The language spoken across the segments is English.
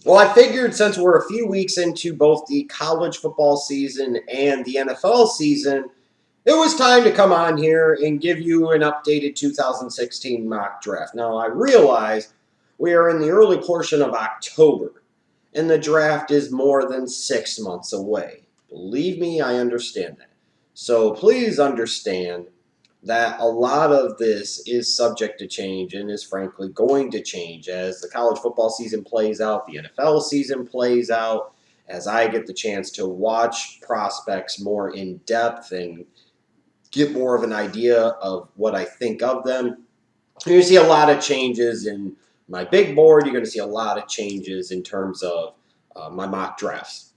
Well, I figured since we're a few weeks into both the college football season and the NFL season, it was time to come on here and give you an updated 2016 mock draft. Now, I realize we are in the early portion of October, and the draft is more than 6 months away. Believe me, I understand that. So please understand that a lot of this is subject to change and is frankly going to change as the college football season plays out, the NFL season plays out, as I get the chance to watch prospects more in depth and get more of an idea of what I think of them. You're going to see a lot of changes in my big board. You're going to see a lot of changes in terms of my mock drafts.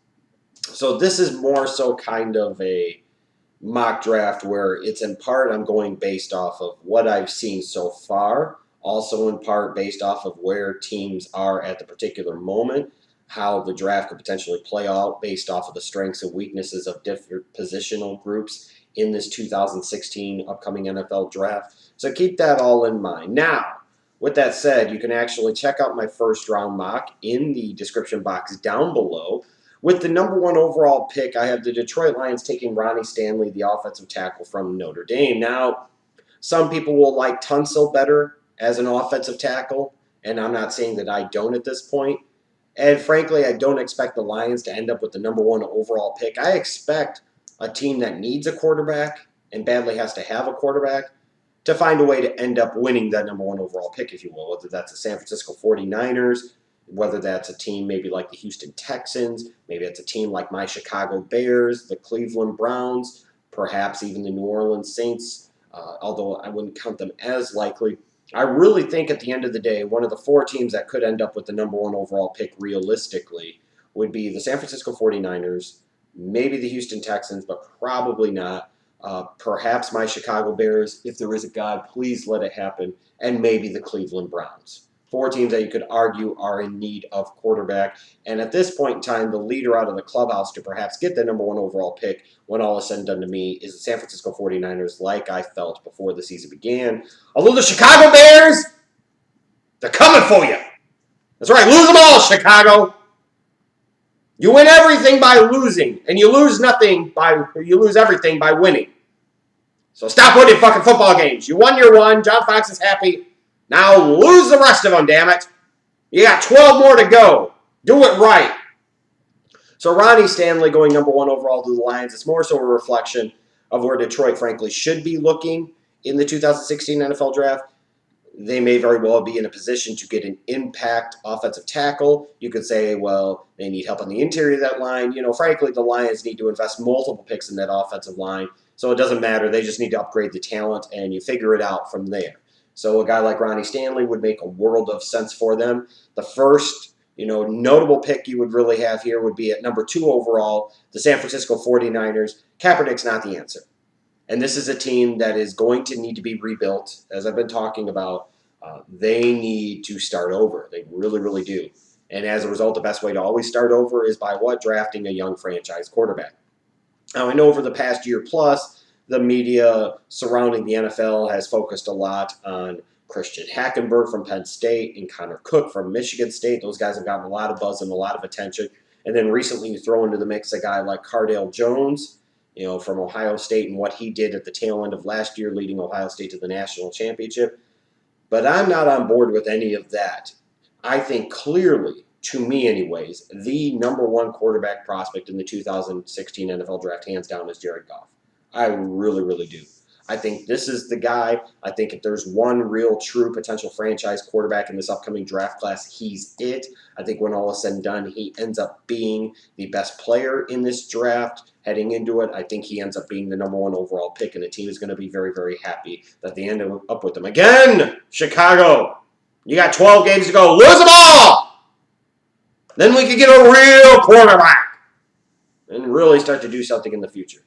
So this is more so kind of a mock draft where it's in part I'm going based off of what I've seen so far, also in part based off of where teams are at the particular moment, how the draft could potentially play out based off of the strengths and weaknesses of different positional groups in this 2016 upcoming NFL draft. So keep that all in mind. Now, with that said, you can actually check out my first round mock in the description box down below. With the number 1 overall pick, I have the Detroit Lions taking Ronnie Stanley, the offensive tackle from Notre Dame. Now, some people will like Tunsil better as an offensive tackle, and I'm not saying that I don't at this point. And frankly, I don't expect the Lions to end up with the number 1 overall pick. I expect a team that needs a quarterback and badly has to have a quarterback to find a way to end up winning that number 1 overall pick, if you will, whether that's the San Francisco 49ers, whether that's a team maybe like the Houston Texans, maybe it's a team like my Chicago Bears, the Cleveland Browns, perhaps even the New Orleans Saints, although I wouldn't count them as likely. I really think at the end of the day, one of the 4 teams that could end up with the number 1 overall pick realistically would be the San Francisco 49ers, maybe the Houston Texans, but probably not. Perhaps my Chicago Bears, if there is a God, please let it happen, and maybe the Cleveland Browns. 4 teams that you could argue are in need of quarterback. And at this point in time, the leader out of the clubhouse to perhaps get the number 1 overall pick when all is said and done to me is the San Francisco 49ers, like I felt before the season began. Although the Chicago Bears, they're coming for you. That's right, lose them all, Chicago. You win everything by losing, and you lose everything by winning. So stop winning fucking football games. You won your one. John Fox is happy. Now lose the rest of them, damn it. You got 12 more to go. Do it right. So Ronnie Stanley going number 1 overall to the Lions. It's more so a reflection of where Detroit, frankly, should be looking in the 2016 NFL draft. They may very well be in a position to get an impact offensive tackle. You could say, well, they need help on the interior of that line. You know, frankly, the Lions need to invest multiple picks in that offensive line. So it doesn't matter. They just need to upgrade the talent, and you figure it out from there. So a guy like Ronnie Stanley would make a world of sense for them. The first, notable pick you would really have here would be at number 2 overall, the San Francisco 49ers. Kaepernick's not the answer. And this is a team that is going to need to be rebuilt. As I've been talking about, they need to start over. They really, really do. And as a result, the best way to always start over is by what? Drafting a young franchise quarterback. Now, I know over the past year plus, the media surrounding the NFL has focused a lot on Christian Hackenberg from Penn State and Connor Cook from Michigan State. Those guys have gotten a lot of buzz and a lot of attention. And then recently you throw into the mix a guy like Cardale Jones, from Ohio State and what he did at the tail end of last year, leading Ohio State to the national championship. But I'm not on board with any of that. I think clearly, to me anyways, the number 1 quarterback prospect in the 2016 NFL draft, hands down, is Jared Goff. I really, really do. I think this is the guy. I think if there's one real true potential franchise quarterback in this upcoming draft class, he's it. I think when all is said and done, he ends up being the best player in this draft heading into it. I think he ends up being the number 1 overall pick, and the team is going to be very, very happy that they end up with him. Again, Chicago, you got 12 games to go. Lose them all! Then we can get a real quarterback and really start to do something in the future.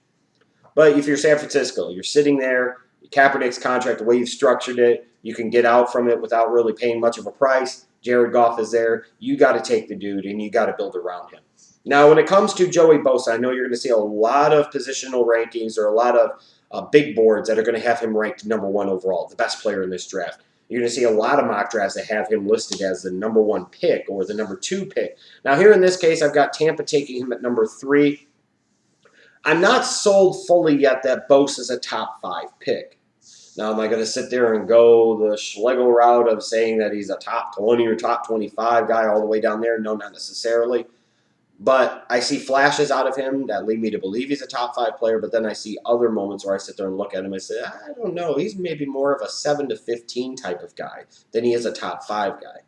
But if you're San Francisco, you're sitting there, Kaepernick's contract, the way you've structured it, you can get out from it without really paying much of a price. Jared Goff is there. You got to take the dude, and you got to build around him. Now, when it comes to Joey Bosa, I know you're going to see a lot of positional rankings or a lot of big boards that are going to have him ranked number 1 overall, the best player in this draft. You're going to see a lot of mock drafts that have him listed as the #1 pick or the #2 pick. Now, here in this case, I've got Tampa taking him at #3. I'm not sold fully yet that Bosa is a top 5 pick. Now, am I going to sit there and go the Schlegel route of saying that he's a top 20 or top 25 guy all the way down there? No, not necessarily. But I see flashes out of him that lead me to believe he's a top 5 player, but then I see other moments where I sit there and look at him and say, I don't know, he's maybe more of a 7 to 15 type of guy than he is a top 5 guy.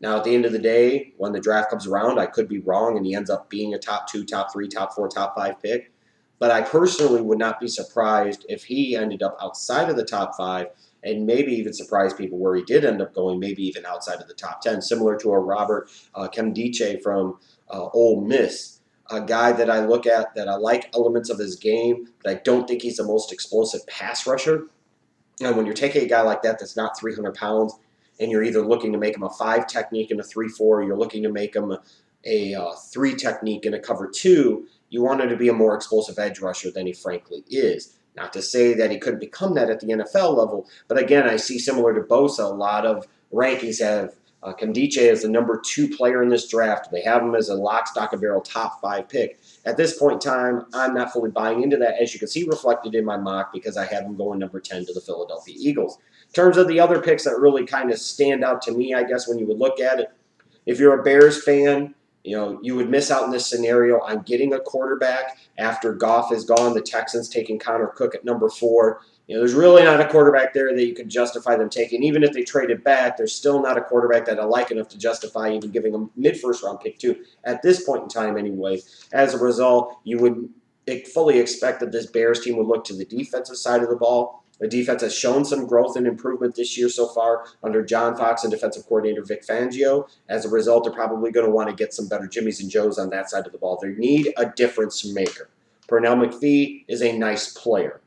Now, at the end of the day, when the draft comes around, I could be wrong and he ends up being a top 2, top 3, top 4, top 5 pick. But I personally would not be surprised if he ended up outside of the top 5 and maybe even surprise people where he did end up going, maybe even outside of the top 10, similar to a Robert Nkemdiche from Ole Miss, a guy that I look at that I like elements of his game, but I don't think he's the most explosive pass rusher. And when you're taking a guy like that that's not 300 pounds and you're either looking to make him a 5 technique and a 3-4, or you're looking to make him a 3 technique and a cover 2, you want him to be a more explosive edge rusher than he frankly is. Not to say that he couldn't become that at the NFL level, but again, I see similar to Bosa, a lot of rankings have Nkemdiche as the #2 player in this draft. They have him as a lock, stock, and barrel top 5 pick. At this point in time, I'm not fully buying into that, as you can see reflected in my mock, because I have him going #10 to the Philadelphia Eagles. In terms of the other picks that really kind of stand out to me, I guess, when you would look at it, if you're a Bears fan, you would miss out in this scenario on getting a quarterback after Goff is gone. The Texans taking Connor Cook at #4. There's really not a quarterback there that you could justify them taking. Even if they traded back, there's still not a quarterback that I like enough to justify even giving them mid-first round pick to at this point in time anyway. As a result, you would fully expect that this Bears team would look to the defensive side of the ball. The defense has shown some growth and improvement this year so far under John Fox and defensive coordinator Vic Fangio. As a result, they're probably going to want to get some better Jimmies and Joes on that side of the ball. They need a difference maker. Pernell McPhee is a nice player.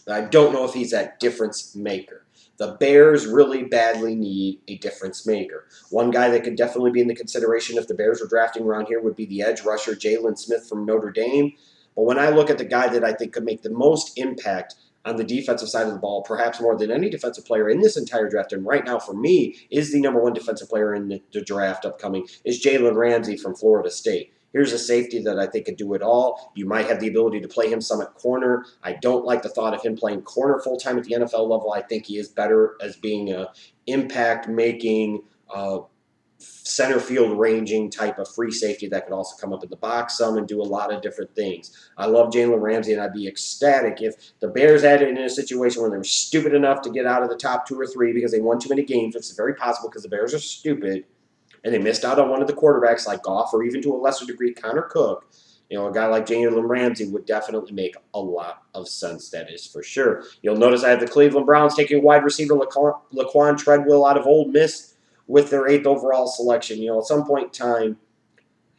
I don't know if he's that difference maker. The Bears really badly need a difference maker. One guy that could definitely be in the consideration if the Bears were drafting around here would be the edge rusher Jalen Smith from Notre Dame. But when I look at the guy that I think could make the most impact on the defensive side of the ball, perhaps more than any defensive player in this entire draft, and right now for me is the #1 defensive player in the draft upcoming, is Jalen Ramsey from Florida State. Here's a safety that I think could do it all. You might have the ability to play him some at corner. I don't like the thought of him playing corner full-time at the NFL level. I think he is better as being an impact-making, center field ranging type of free safety that could also come up in the box some and do a lot of different things. I love Jalen Ramsey, and I'd be ecstatic if the Bears had it in a situation where they were stupid enough to get out of the top 2 or 3 because they won too many games, which is very possible because the Bears are stupid, and they missed out on one of the quarterbacks like Goff or even to a lesser degree Connor Cook. A guy like Jalen Ramsey would definitely make a lot of sense, that is for sure. You'll notice I have the Cleveland Browns taking wide receiver Laquon Treadwell out of Ole Miss with their 8th overall selection. At some point in time,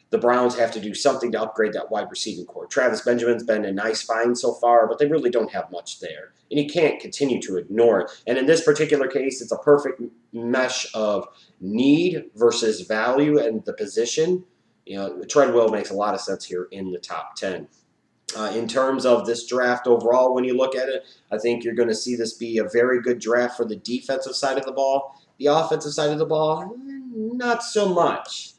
the Browns have to do something to upgrade that wide receiving core. Travis Benjamin's been a nice find so far, but they really don't have much there. And you can't continue to ignore it. And in this particular case, it's a perfect mesh of need versus value and the position. Treadwell makes a lot of sense here in the top 10. In terms of this draft overall, when you look at it, I think you're going to see this be a very good draft for the defensive side of the ball. The offensive side of the ball, not so much.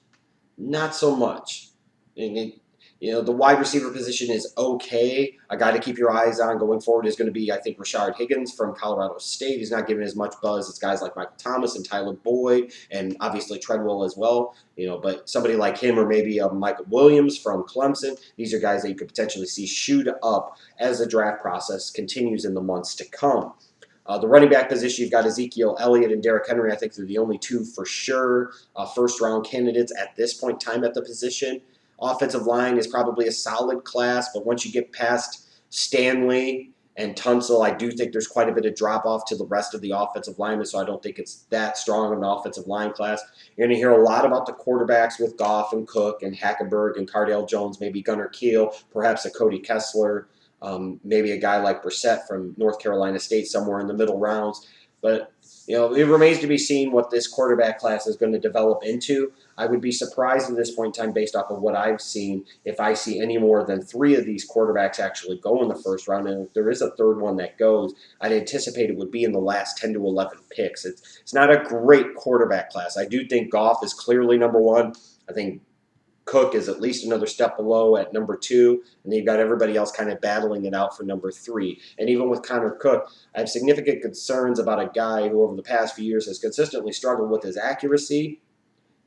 Not so much. The wide receiver position is okay. A guy to keep your eyes on going forward is going to be, I think, Rashard Higgins from Colorado State. He's not giving as much buzz as guys like Michael Thomas and Tyler Boyd and obviously Treadwell as well. But somebody like him or maybe Michael Williams from Clemson, these are guys that you could potentially see shoot up as the draft process continues in the months to come. The running back position, you've got Ezekiel, Elliott, and Derrick Henry. I think they're the only 2 for sure first-round candidates at this point in time at the position. Offensive line is probably a solid class, but once you get past Stanley and Tunsil, I do think there's quite a bit of drop-off to the rest of the offensive linemen, so I don't think it's that strong of an offensive line class. You're going to hear a lot about the quarterbacks with Goff and Cook and Hackenberg and Cardale Jones, maybe Gunnar Keel, perhaps a Cody Kessler. Maybe a guy like Brissett from North Carolina State somewhere in the middle rounds. But, It remains to be seen what this quarterback class is going to develop into. I would be surprised at this point in time, based off of what I've seen, if I see any more than 3 of these quarterbacks actually go in the first round. And if there is a third one that goes, I'd anticipate it would be in the last 10 to 11 picks. It's not a great quarterback class. I do think Goff is clearly number 1. I think Cook is at least another step below at number 2, and then you've got everybody else kind of battling it out for number 3. And even with Connor Cook, I have significant concerns about a guy who over the past few years has consistently struggled with his accuracy.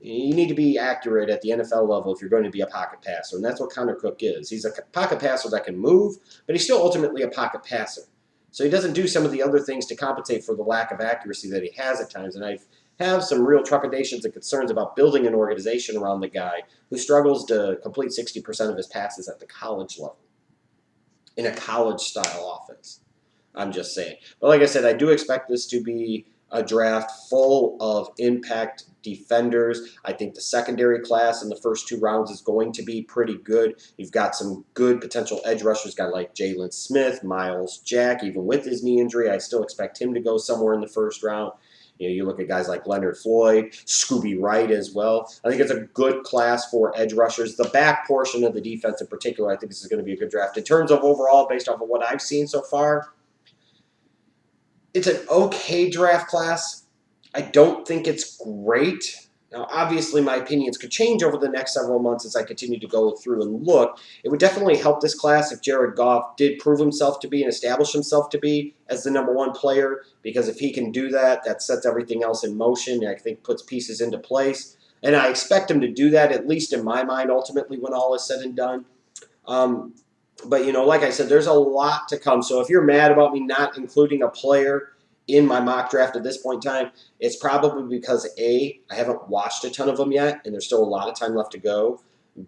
You need to be accurate at the NFL level if you're going to be a pocket passer, and that's what Connor Cook is. He's a pocket passer that can move, but he's still ultimately a pocket passer. So he doesn't do some of the other things to compensate for the lack of accuracy that he has at times, and I have some real trepidations and concerns about building an organization around the guy who struggles to complete 60% of his passes at the college level in a college-style offense. I'm just saying. But like I said, I do expect this to be a draft full of impact defenders. I think the secondary class in the first 2 rounds is going to be pretty good. You've got some good potential edge rushers, guys like Jalen Smith, Myles Jack, even with his knee injury. I still expect him to go somewhere in the first round. You look at guys like Leonard, Floyd, Scooby Wright as well. I think it's a good class for edge rushers. The back portion of the defense in particular, I think this is going to be a good draft. In terms of overall, based off of what I've seen so far, it's an okay draft class. I don't think it's great. Now, obviously, my opinions could change over the next several months as I continue to go through and look. It would definitely help this class if Jared Goff did prove himself to be and establish himself to be as the number 1 player, because if he can do that, that sets everything else in motion and I think puts pieces into place. And I expect him to do that, at least in my mind, ultimately, when all is said and done. But, like I said, there's a lot to come. So if you're mad about me not including a player in my mock draft at this point in time, it's probably because A, I haven't watched a ton of them yet, and there's still a lot of time left to go.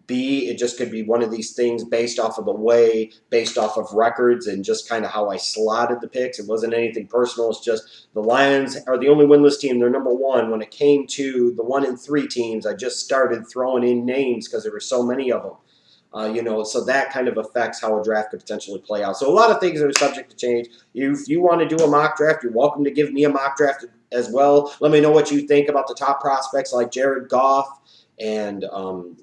B, it just could be one of these things based off of the way, based off of records, and just kind of how I slotted the picks. It wasn't anything personal. It's just the Lions are the only winless team. They're number 1. When it came to the 1 and 3 teams, I just started throwing in names because there were so many of them. So that kind of affects how a draft could potentially play out. So a lot of things are subject to change. If you want to do a mock draft, you're welcome to give me a mock draft as well. Let me know what you think about the top prospects like Jared Goff and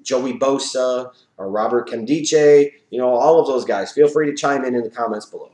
Joey Bosa or Robert Nkemdiche. All of those guys. Feel free to chime in the comments below.